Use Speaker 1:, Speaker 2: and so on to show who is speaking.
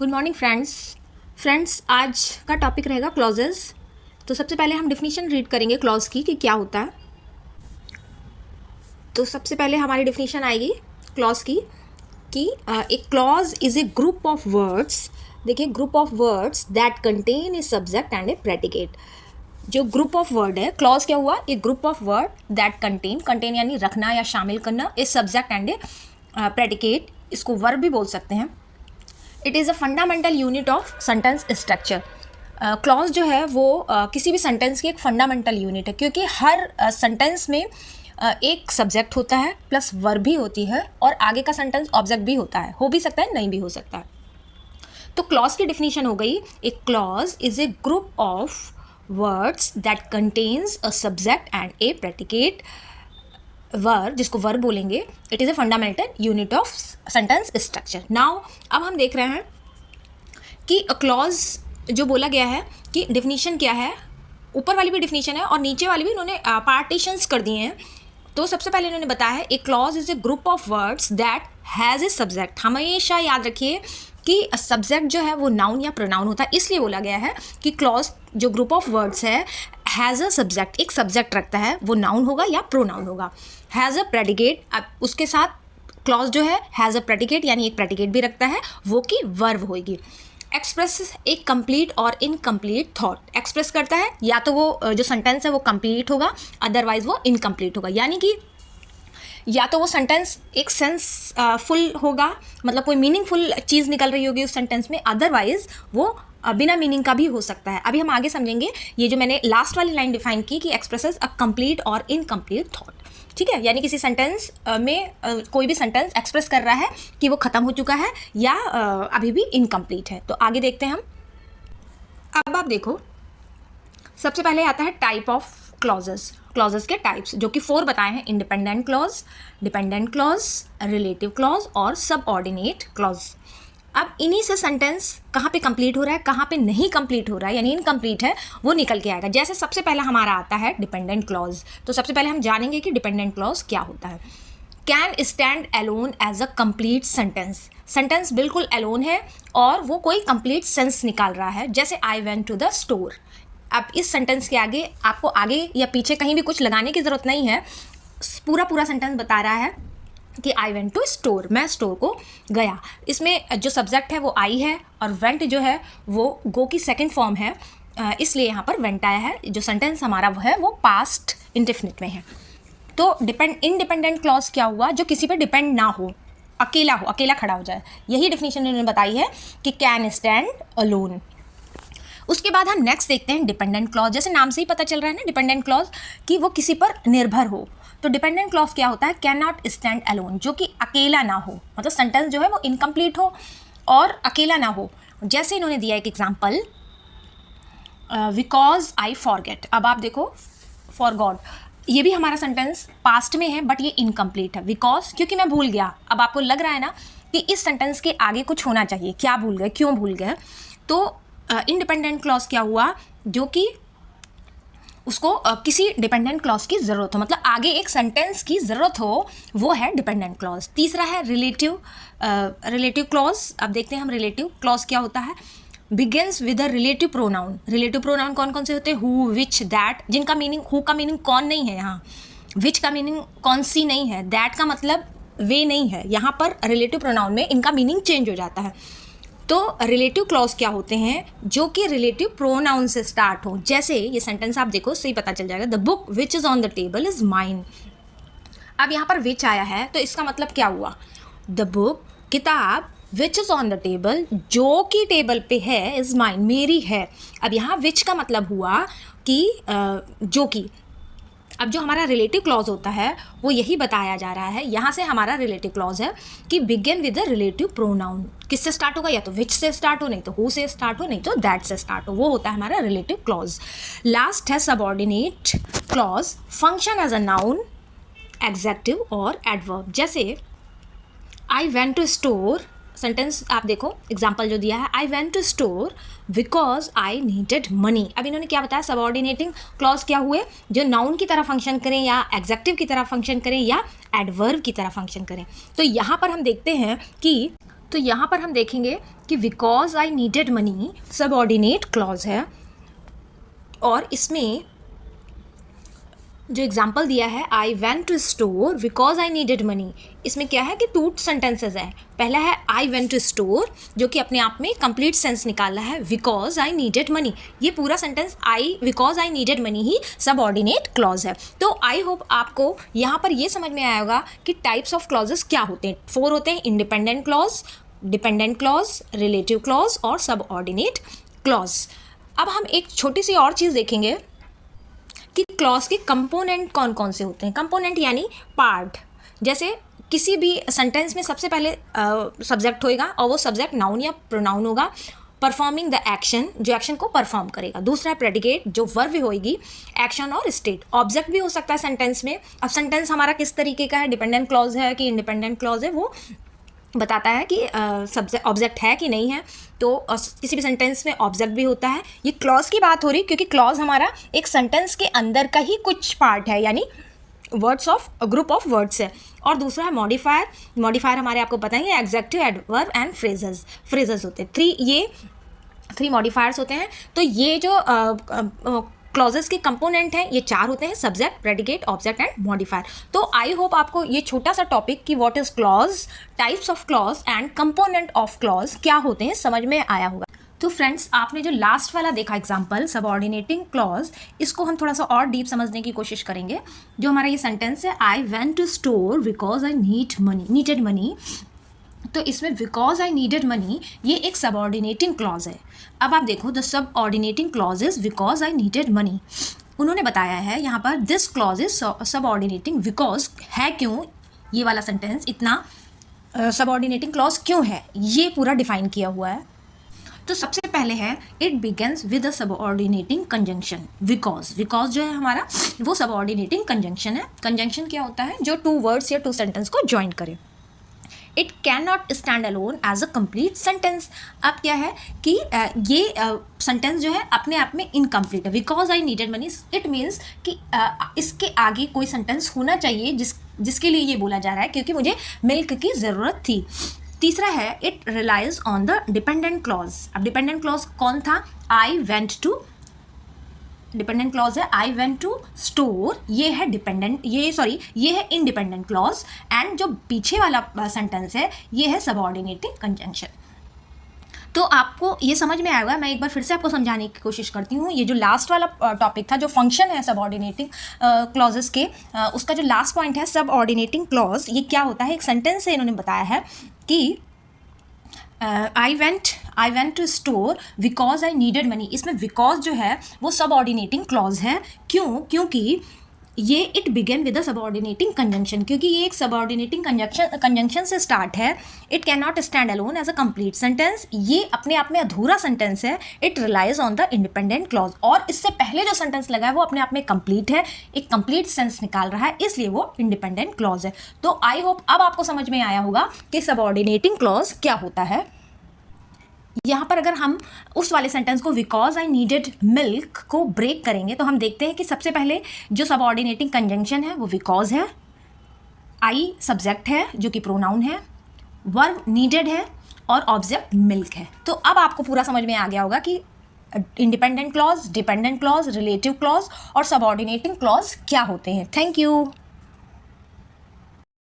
Speaker 1: Good morning friends आज का topic रहेगा क्लॉजेस। तो सबसे पहले हम डिफिनीशन रीड करेंगे क्लॉज की कि क्या होता है। तो सबसे पहले हमारी डिफिनीशन आएगी क्लॉज की कि एक clause is a group of words. देखिए, group of words that contain a subject and a predicate. जो ग्रुप ऑफ वर्ड है, क्लॉज क्या हुआ? एक group of word that contain यानी रखना या शामिल करना, a subject and a predicate. इसको वर्ब भी बोल सकते हैं। It is a fundamental unit of sentence structure. Clause जो है वो किसी भी सेंटेंस की एक फंडामेंटल यूनिट है, क्योंकि हर सेंटेंस में एक सब्जेक्ट होता है प्लस वर्ब भी होती है और आगे का सेंटेंस ऑब्जेक्ट भी होता है, हो भी सकता है नहीं भी हो सकता है। तो क्लॉज की डिफिनीशन हो गई, ए clause is a group of words that contains a subject and a predicate. Verb, जिसको वर्ब बोलेंगे, it is a fundamental unit of sentence structure. Now अब हम देख रहे हैं कि क्लॉज जो बोला गया है कि डिफिनीशन क्या है। ऊपर वाली भी डिफिनीशन है और नीचे वाली भी इन्होंने पार्टीशंस कर दिए हैं। तो सबसे पहले इन्होंने बताया है ए clause is a group of words that has a subject. हमेशा याद रखिए कि सब्जेक्ट जो है वो नाउन या प्रोनाउन होता है, इसलिए बोला गया है कि क्लॉज जो ग्रुप ऑफ वर्ड्स है हैज़ अ सब्जेक्ट, एक सब्जेक्ट रखता है, वो नाउन होगा या प्रोनाउन होगा। हैज़ अ प्रेडिकेट, अब उसके साथ क्लॉज जो है हैज़ अ प्रेडिकेट यानी एक प्रेडिकेट भी रखता है, वो की वर्ब होगी। एक्सप्रेस एक कंप्लीट और इनकम्प्लीट थॉट। एक्सप्रेस करता है या तो वो जो सेंटेंस है वो कंप्लीट होगा, अदरवाइज वो इनकम्प्लीट होगा। यानी कि या तो वो सेंटेंस एक सेंस फुल होगा, मतलब कोई मीनिंगफुल चीज़ निकल रही होगी उस सेंटेंस में, अदरवाइज वो बिना मीनिंग का भी हो सकता है। अभी हम आगे समझेंगे ये जो मैंने लास्ट वाली लाइन डिफाइन की कि एक्सप्रेसेस अ कंप्लीट और इनकम्प्लीट थॉट। ठीक है, यानी किसी सेंटेंस में कोई भी सेंटेंस एक्सप्रेस कर रहा है कि वो ख़त्म हो चुका है या अभी भी इनकम्प्लीट है। तो आगे देखते हैं हम। अब आप देखो, सबसे पहले आता है टाइप ऑफ क्लॉजेस। क्लॉजेस के टाइप्स जो कि 4 बताए हैं: independent clause, dependent clause, relative clause और सबऑर्डिनेट क्लॉज। अब इन्हीं से सेंटेंस कहाँ पे कंप्लीट हो रहा है, कहाँ पे नहीं कंप्लीट हो रहा है यानी इनकम्प्लीट है, वो निकल के आएगा। जैसे सबसे पहला हमारा आता है डिपेंडेंट क्लॉज। तो सबसे पहले हम जानेंगे कि डिपेंडेंट क्लॉज क्या होता है। Can stand alone as a complete sentence. Sentence बिल्कुल अलोन है और वो कोई कंप्लीट सेंस निकाल रहा है। जैसे I went to the store. अब इस सेंटेंस के आगे आपको आगे या पीछे कहीं भी कुछ लगाने की ज़रूरत नहीं है, पूरा सेंटेंस बता रहा है कि आई वेंट टू स्टोर, मैं स्टोर को गया। इसमें जो सब्जेक्ट है वो आई है और वेंट जो है वो गो की सेकंड फॉर्म है, इसलिए यहाँ पर वेंट आया है। जो सेंटेंस हमारा वो है वो पास्ट इंडेफिनिट में है। तो इंडिपेंडेंट क्लॉज क्या हुआ? जो किसी पे डिपेंड ना हो, अकेला हो, अकेला खड़ा हो जाए। यही डिफिनीशन इन्होंने बताई है कि कैन स्टैंड अलोन। उसके बाद हम नेक्स्ट देखते हैं डिपेंडेंट क्लॉज। जैसे नाम से ही पता चल रहा है ना डिपेंडेंट क्लॉज कि वो किसी पर निर्भर हो। तो डिपेंडेंट क्लॉज क्या होता है? कैन नॉट स्टैंड अलोन, जो कि अकेला ना हो, मतलब सेंटेंस जो है वो इनकम्प्लीट हो और अकेला ना हो। जैसे इन्होंने दिया एक एग्जाम्पल, बिकॉज आई फॉरगेट। अब आप देखो, फॉर गॉड, ये भी हमारा सेंटेंस पास्ट में है बट ये इनकम्प्लीट है। बिकॉज क्योंकि मैं भूल गया। अब आपको लग रहा है ना कि इस सेंटेंस के आगे कुछ होना चाहिए, क्या भूल गए, क्यों भूल गए। तो इंडिपेंडेंट क्लॉज क्या हुआ? जो कि उसको किसी डिपेंडेंट क्लॉज की ज़रूरत हो, मतलब आगे एक सेंटेंस की ज़रूरत हो, वो है डिपेंडेंट क्लॉज। तीसरा है रिलेटिव क्लॉज। अब देखते हैं हम रिलेटिव क्लॉज क्या होता है। Begins with a relative pronoun. Relative pronoun कौन कौन से होते हैं? हु, विच, दैट, जिनका मीनिंग हु का मीनिंग कौन नहीं है यहाँ, विच का मीनिंग कौन सी नहीं है, दैट का मतलब वे नहीं है। यहाँ पर रिलेटिव प्रोनाउन में इनका मीनिंग चेंज हो जाता है। तो रिलेटिव क्लॉज क्या होते हैं? जो कि रिलेटिव प्रोनाउन से स्टार्ट हो। जैसे ये सेंटेंस आप देखो, सही पता चल जाएगा, the book which is on the table is mine. अब यहाँ पर विच आया है तो इसका मतलब क्या हुआ? द बुक, किताब, which is on the table, जो कि टेबल पे है, इज़ माइन, मेरी है। अब यहाँ विच का मतलब हुआ कि जो कि। अब जो हमारा रिलेटिव क्लॉज होता है वो यही बताया जा रहा है, यहाँ से हमारा रिलेटिव क्लॉज है कि begin with a relative pronoun. किससे स्टार्ट होगा? या तो विच से स्टार्ट हो, नहीं तो हु से स्टार्ट हो, नहीं तो दैट से स्टार्ट हो, वो होता है हमारा रिलेटिव क्लॉज। लास्ट है subordinate clause. Function as a noun, adjective और एडवर्ब। जैसे I went to store, sentence आप देखो, एग्जाम्पल जो दिया है, I went to store because I needed money. अब इन्होंने क्या बताया? सबऑर्डिनेटिंग क्लॉज क्या हुए? जो नाउन की तरह फंक्शन करें या एग्जेक्टिव की तरह फंक्शन करें या एडवर्ब की तरह फंक्शन करें। तो यहाँ पर हम देखते हैं कि तो यहाँ पर हम देखेंगे कि because I needed money subordinate clause है, और इसमें जो एग्जाम्पल दिया है I went to store because I needed money, इसमें क्या है कि 2 सेंटेंसेस है। पहला है आई वेंट टू स्टोर, जो कि अपने आप में कंप्लीट सेंस निकाल रहा है बिकॉज आई नीडेड मनी। ये पूरा sentence I because I needed money he subordinate clause है। तो आई होप आपको यहाँ पर ये समझ में आया होगा कि टाइप्स ऑफ क्लॉजेस क्या होते हैं। 4 होते हैं, independent clause, dependent clause, relative clause और सबऑर्डिनेट क्लॉज। अब हम एक छोटी सी और चीज़ देखेंगे कि क्लॉज के कंपोनेंट कौन कौन से होते हैं। कंपोनेंट यानी पार्ट। जैसे किसी भी सेंटेंस में सबसे पहले सब्जेक्ट होएगा और वो सब्जेक्ट नाउन या प्रोनाउन होगा, परफॉर्मिंग द एक्शन, जो एक्शन को परफॉर्म करेगा। दूसरा है प्रेडिकेट, जो वर्ब होएगी, एक्शन और स्टेट। ऑब्जेक्ट भी हो सकता है सेंटेंस में। अब सेंटेंस हमारा किस तरीके का है, डिपेंडेंट क्लॉज है कि इंडिपेंडेंट क्लॉज है, वो बताता है कि सब्जेक्ट ऑब्जेक्ट है कि नहीं है। तो किसी भी सेंटेंस में ऑब्जेक्ट भी होता है। ये क्लॉज की बात हो रही क्योंकि क्लॉज हमारा एक सेंटेंस के अंदर का ही कुछ पार्ट है, यानी words of group of words है। और दूसरा है मॉडिफायर। मॉडिफायर हमारे आपको पता है एडजेक्टिव, एडवर्ब एंड फ्रेजेस होते हैं। ये 3 मॉडिफायर्स होते हैं। तो ये जो क्लॉजेस के कंपोनेंट हैं ये 4 होते हैं, subject, predicate, object and modifier. तो आई होप आपको ये छोटा सा टॉपिक कि what is clause, types of clause and component of clause क्या होते हैं समझ में आया होगा। तो फ्रेंड्स, आपने जो लास्ट वाला देखा एग्जाम्पल सबऑर्डिनेटिंग क्लॉज, इसको हम थोड़ा सा और डीप समझने की कोशिश करेंगे। जो हमारा ये सेंटेंस है, I went to store because I needed money, तो इसमें बिकॉज आई नीडेड मनी ये एक सबऑर्डिनेटिंग क्लॉज है। अब आप देखो, the subordinating clause is because I needed money. उन्होंने बताया है यहाँ पर this clause is subordinating because है। क्यों ये वाला सेंटेंस इतना सबऑर्डिनेटिंग क्लॉज क्यों है, ये पूरा डिफाइन किया हुआ है। तो सबसे पहले है it begins with a subordinating conjunction. Because जो है हमारा वो सबऑर्डिनेटिंग कंजंक्शन है। कंजंक्शन क्या होता है, जो 2 वर्ड्स या 2 सेंटेंस को ज्वाइन करे। It can not stand alone as a complete sentence. अब क्या है कि ये सेंटेंस जो है अपने आप में इनकम्प्लीट है। Because I needed money, it means कि इसके आगे कोई सेंटेंस होना चाहिए जिसके लिए ये बोला जा रहा है क्योंकि मुझे मिल्क की ज़रूरत थी। तीसरा है it relies on the dependent clause. अब डिपेंडेंट क्लॉज कौन था, I went to, dependent clause है आई वेंट टू स्टोर, ये है डिपेंडेंट, ये है इंडिपेंडेंट क्लॉज। एंड जो पीछे वाला सेंटेंस है ये है सबऑर्डिनेटिंग कंजंक्शन। तो आपको ये समझ में आएगा। मैं एक बार फिर से आपको समझाने की कोशिश करती हूँ। ये जो लास्ट वाला टॉपिक था, जो फंक्शन है सबऑर्डिनेटिंग क्लॉजेस के, उसका जो लास्ट पॉइंट है सबऑर्डिनेटिंग क्लॉज, ये क्या होता है, एक सेंटेंस से इन्होंने बताया है कि I went to store because I needed money. इसमें बिकॉज जो है वो सबऑर्डिनेटिंग क्लॉज है। क्योंकि ये it begin with a subordinating conjunction, क्योंकि ये एक सबऑर्डिनेटिंग कंजंक्शन से स्टार्ट है। It can not stand alone as a complete sentence, ये अपने आप में अधूरा सेंटेंस है। It relies on the independent clause, और इससे पहले जो सेंटेंस लगा है वो अपने आप में कंप्लीट है, एक कंप्लीट सेंस निकाल रहा है, इसलिए वो इंडिपेंडेंट क्लॉज है। तो आई होप अब आपको समझ में आया होगा कि सबऑर्डिनेटिंग क्लॉज क्या होता है। यहाँ पर अगर हम उस वाले सेंटेंस को बिकॉज आई नीडेड मिल्क को ब्रेक करेंगे तो हम देखते हैं कि सबसे पहले जो सबऑर्डिनेटिंग कंजंक्शन है वो बिकॉज है, आई सब्जेक्ट है जो कि प्रोनाउन है, वर्ब नीडेड है और ऑब्जेक्ट मिल्क है। तो अब आपको पूरा समझ में आ गया होगा कि independent clause, dependent clause, relative clause और सबऑर्डिनेटिंग क्लॉज क्या होते हैं। Thank you.